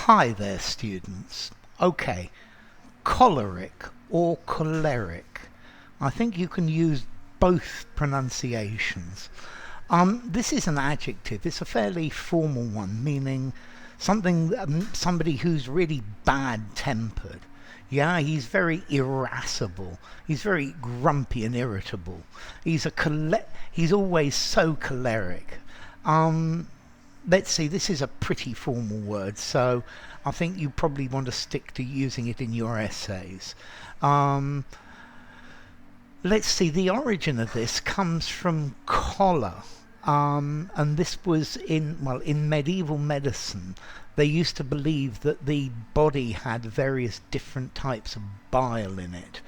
Hi there, students. Okay, choleric or choleric. I think you can use both pronunciations. This is an adjective. It's a fairly formal one, meaning somebody who's really bad-tempered. Yeah, he's very irascible. He's very grumpy and irritable. He's always so choleric. Let's see, this is a pretty formal word, so I think you probably want to stick to using it in your essays. Um, let's see, the origin of this comes from choler. And this was in medieval medicine. They used to believe that the body had various different types of bile in it.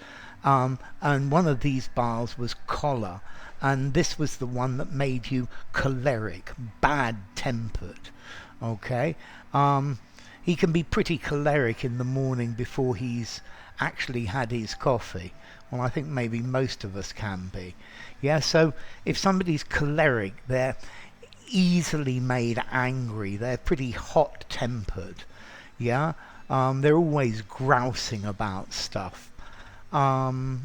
And one of these biles was choler, and this was the one that made you choleric, bad-tempered. Okay, he can be pretty choleric in the morning before he's actually had his coffee. Well, I think maybe most of us can be. Yeah, so if somebody's choleric, they're easily made angry. They're pretty hot-tempered. Yeah, they're always grousing about stuff. Well,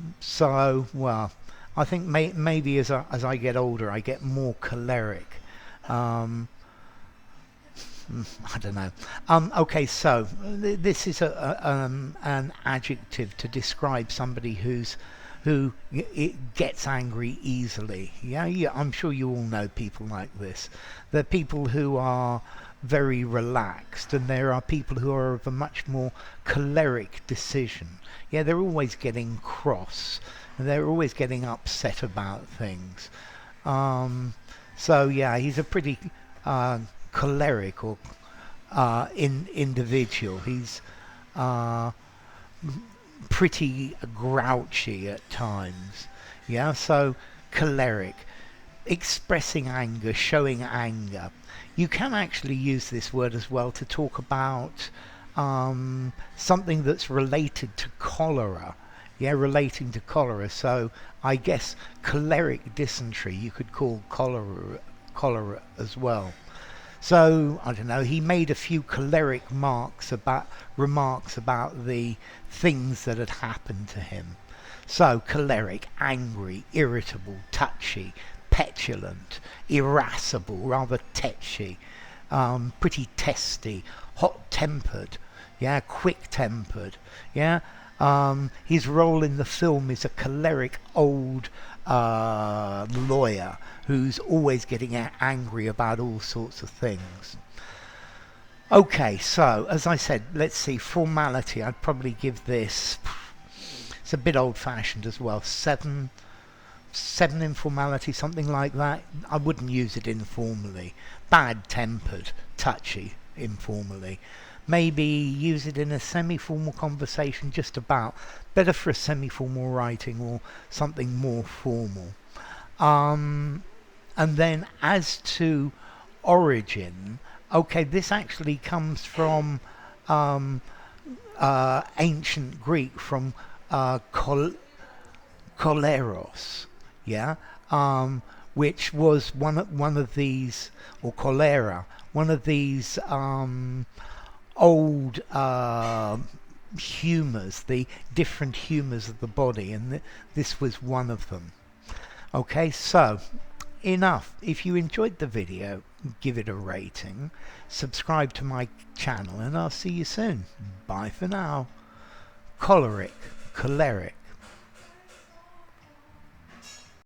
I think maybe as I get older, I get more choleric. Um, I don't know. Okay, so this is an adjective to describe somebody who it gets angry easily. Yeah, I'm sure you all know people like this. They're people who are very relaxed, and there are people who are of a much more choleric decision. Yeah, they're always getting cross, and they're always getting upset about things. So yeah, he's a pretty choleric or individual. He's uh, pretty grouchy at times. Yeah, so choleric, expressing anger, showing anger. You can actually use this word as well to talk about something that's related to cholera. Yeah, relating to cholera. So I guess choleric dysentery you could call cholera as well. So I don't know. He made a few choleric remarks about the things that had happened to him. So choleric, angry, irritable, touchy, petulant, irascible, rather tetchy, pretty testy, hot-tempered, yeah, quick-tempered, yeah. His role in the film is a choleric old lawyer who's always getting angry about all sorts of things. Okay, so as I said, let's see, formality. I'd probably give this, it's a bit old-fashioned as well, seven informality, something like that. I wouldn't use it informally. Bad-tempered, touchy, informally. Maybe use it in a semi-formal conversation, just about. Better for a semi-formal writing or something more formal. And then as to origin, okay, this actually comes from ancient Greek, from choleros, yeah, which was one of these, or cholera, one of these old humours, the different humours of the body, and this was one of them. Okay, so enough. If you enjoyed the video, give it a rating, subscribe to my channel, and I'll see you soon. Bye for now. Choleric, choleric.